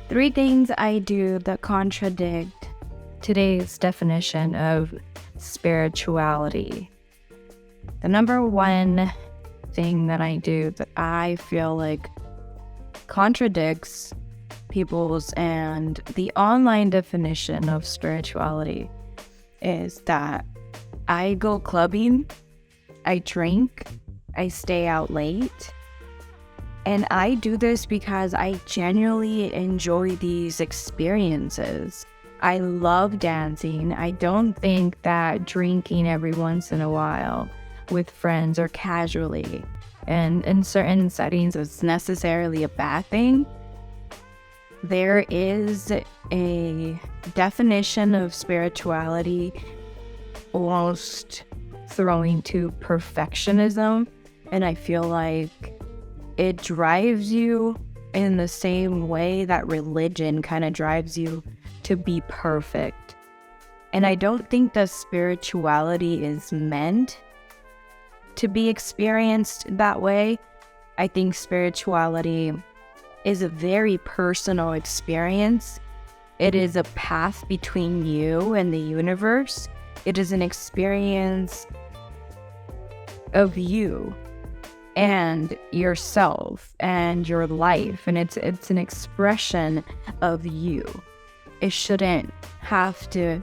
Three things I do that contradict today's definition of spirituality. The number one thing that I do that I feel like contradicts people's and the online definition of spirituality is that I go clubbing, I drink, I stay out late, and I do this because I genuinely enjoy these experiences. I love dancing. I don't think that drinking every once in a while with friends or casually and in certain settings is necessarily a bad thing. There is a definition of spirituality almost throwing to perfectionism, and I feel like it drives you in the same way that religion kind of drives you to be perfect. And I don't think that spirituality is meant to be experienced that way. I think spirituality is a very personal experience. It is a path between you and the universe. It is an experience of you and yourself and your life, and it's an expression of you. It shouldn't have to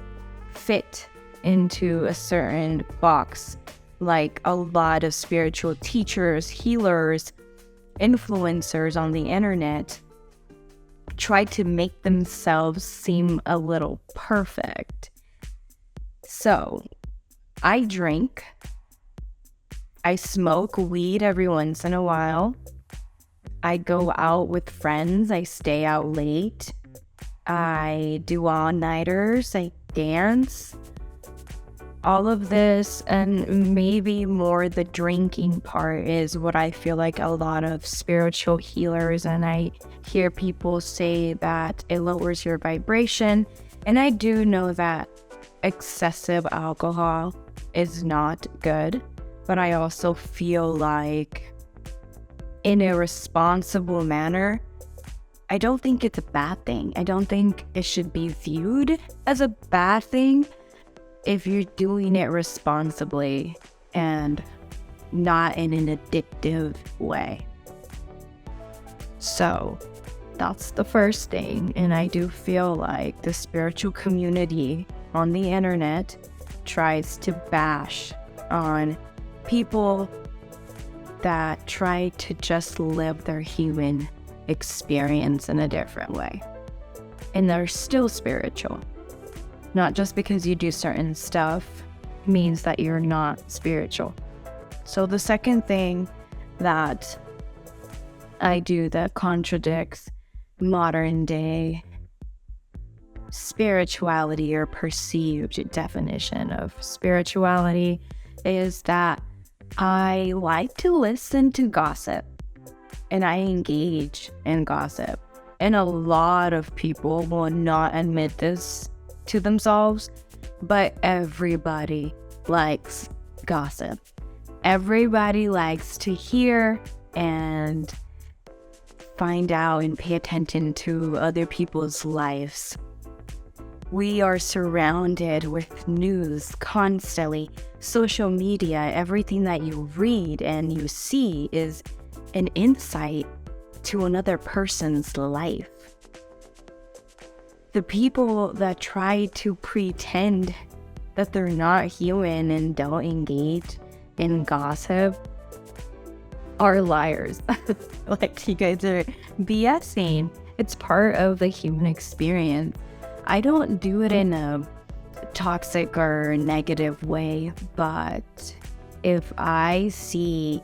fit into a certain box like a lot of spiritual teachers, healers, influencers on the internet try to make themselves seem a little perfect. So, I drink, I smoke weed every once in a while, I go out with friends, I stay out late, I do all-nighters, I dance. All of this, and maybe more the drinking part, is what I feel like a lot of spiritual healers, and I hear people say that it lowers your vibration. And I do know that excessive alcohol is not good, but I also feel like in a responsible manner, I don't think it's a bad thing. I don't think it should be viewed as a bad thing if you're doing it responsibly and not in an addictive way. So that's the first thing. And I do feel like the spiritual community on the internet tries to bash on people that try to just live their human experience in a different way. And they're still spiritual. Not just because you do certain stuff means that you're not spiritual. So the second thing that I do that contradicts modern day spirituality or perceived definition of spirituality is that I like to listen to gossip and I engage in gossip. And a lot of people will not admit this to themselves, but everybody likes gossip. Everybody likes to hear and find out and pay attention to other people's lives. We are surrounded with news constantly, social media, everything that you read and you see is an insight to another person's life. The people that try to pretend that they're not human and don't engage in gossip are liars. Like, you guys are BSing. It's part of the human experience. I don't do it in a toxic or negative way, but if I see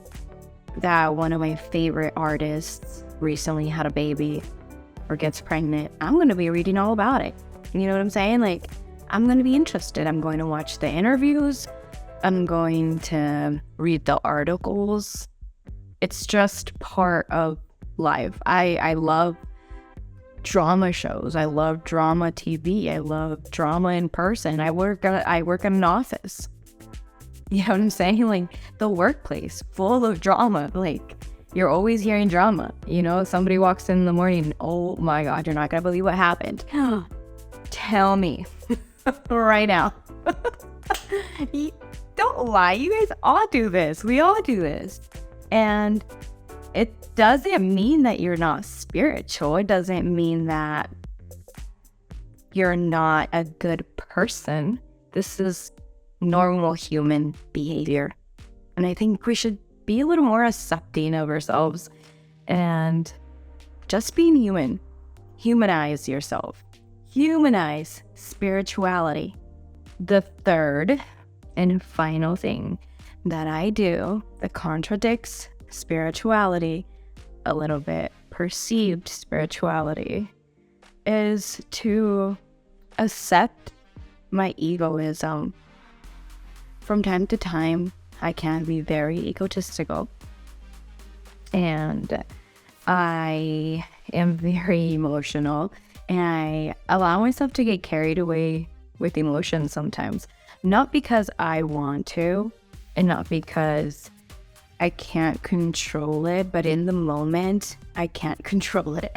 that one of my favorite artists recently had a baby or gets pregnant, I'm going to be reading all about it. You know what I'm saying? Like, I'm going to be interested. I'm going to watch the interviews. I'm going to read the articles. It's just part of life. I love drama shows. I love drama TV. I love drama in person. I work in an office. You know what I'm saying? Like, the workplace full of drama. Like, You're always hearing drama. You know, somebody walks in the morning, oh my God, you're not going to believe what happened. Tell me right now. Don't lie. You guys all do this. We all do this. And it doesn't mean that you're not spiritual. It doesn't mean that you're not a good person. This is normal human behavior. And I think we should be a little more accepting of ourselves and just being human. Humanize yourself. Humanize spirituality. The third and final thing that I do that contradicts spirituality a little bit, perceived spirituality, is to accept my egoism. From time to time, I can be very egotistical, and I am very emotional, and I allow myself to get carried away with emotions sometimes. Not because I want to, and not because I can't control it, but in the moment, I can't control it.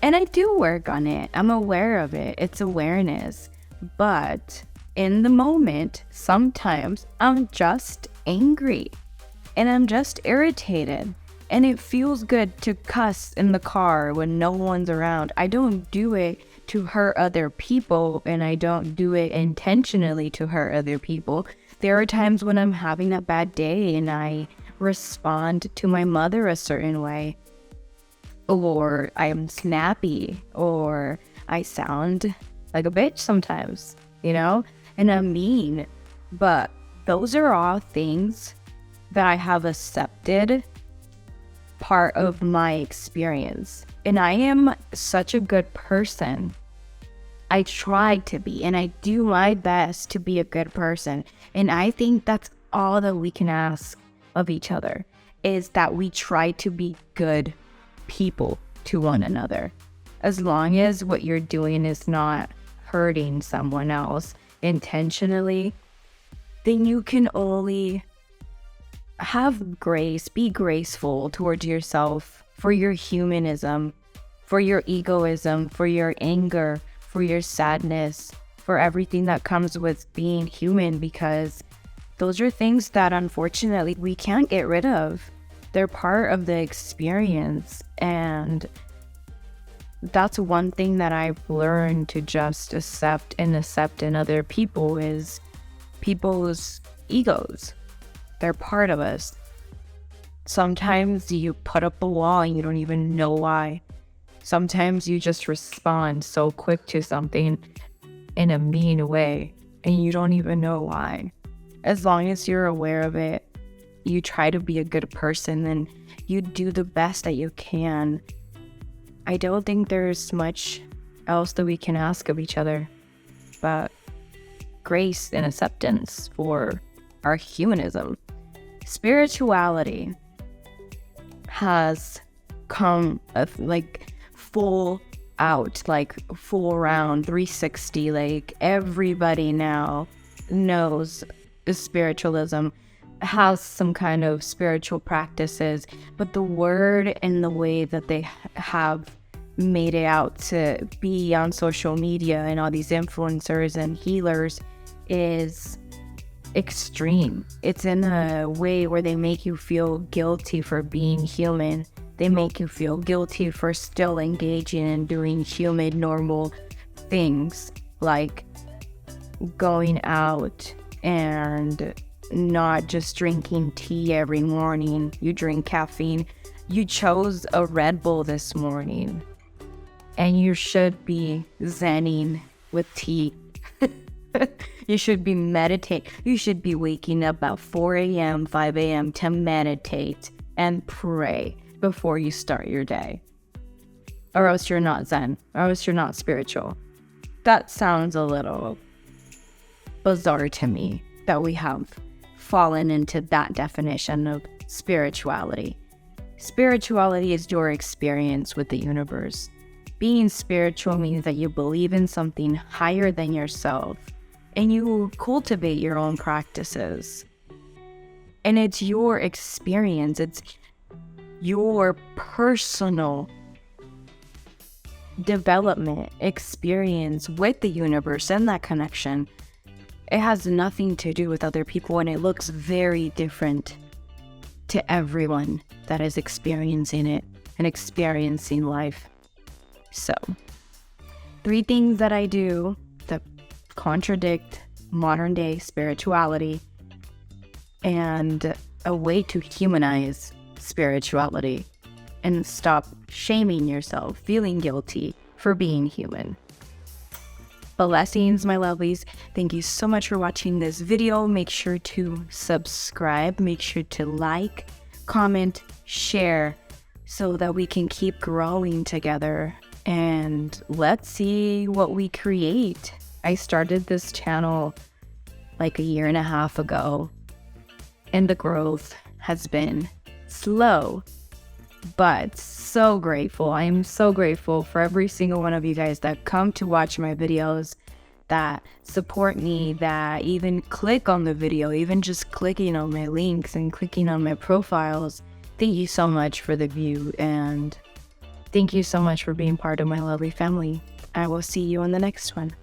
And I do work on it. I'm aware of it. It's awareness. But in the moment, sometimes I'm just angry and I'm just irritated. And it feels good to cuss in the car when no one's around. I don't do it to hurt other people, and I don't do it intentionally to hurt other people. There are times when I'm having a bad day and I respond to my mother a certain way, or I'm snappy, or I sound like a bitch sometimes, you know, and I'm mean. But those are all things that I have accepted part of my experience. And I am such a good person. I try to be, and I do my best to be a good person. And I think that's all that we can ask of each other, is that we try to be good people to one another. As long as what you're doing is not hurting someone else intentionally, then you can only have grace, be graceful towards yourself for your humanism, for your egoism, for your anger, for your sadness, for everything that comes with being human, because those are things that unfortunately we can't get rid of. They're part of the experience, and that's one thing that I've learned to just accept in other people is people's egos. They're part of us. Sometimes you put up a wall and you don't even know why. Sometimes you just respond so quick to something in a mean way and you don't even know why. As long as you're aware of it, you try to be a good person and you do the best that you can. I don't think there's much else that we can ask of each other but grace and acceptance for our humanism. Spirituality has come full round 360. Like everybody now knows spiritualism, has some kind of spiritual practices, but the word and the way that they have made it out to be on social media and all these influencers and healers is extreme. It's in a way where they make you feel guilty for being human. They make you feel guilty for still engaging and doing human, normal things like going out and not just drinking tea every morning. You drink caffeine. You chose a Red Bull this morning and you should be zenning with tea. You should be meditating. You should be waking up at 4 a.m., 5 a.m. to meditate and pray before you start your day. Or else you're not zen. Or else you're not spiritual. That sounds a little bizarre to me that we have fallen into that definition of spirituality. Spirituality is your experience with the universe. Being spiritual means that you believe in something higher than yourself and you cultivate your own practices. And it's your experience. It's your personal development experience with the universe and that connection. It has nothing to do with other people, and it looks very different to everyone that is experiencing it and experiencing life. So, 3 things that I do that contradict modern day spirituality and a way to humanize spirituality and stop shaming yourself, feeling guilty for being human. Blessings, my lovelies. Thank you so much for watching this video. Make sure to subscribe. Make sure to like, comment, share so that we can keep growing together. And let's see what we create. I started this channel like 1.5 years ago, and the growth has been slow, but so grateful. I am so grateful for every single one of you guys that come to watch my videos, that support me, that even click on the video, even just clicking on my links and clicking on my profiles. Thank you so much for the view, and thank you so much for being part of my lovely family. I will see you on the next one.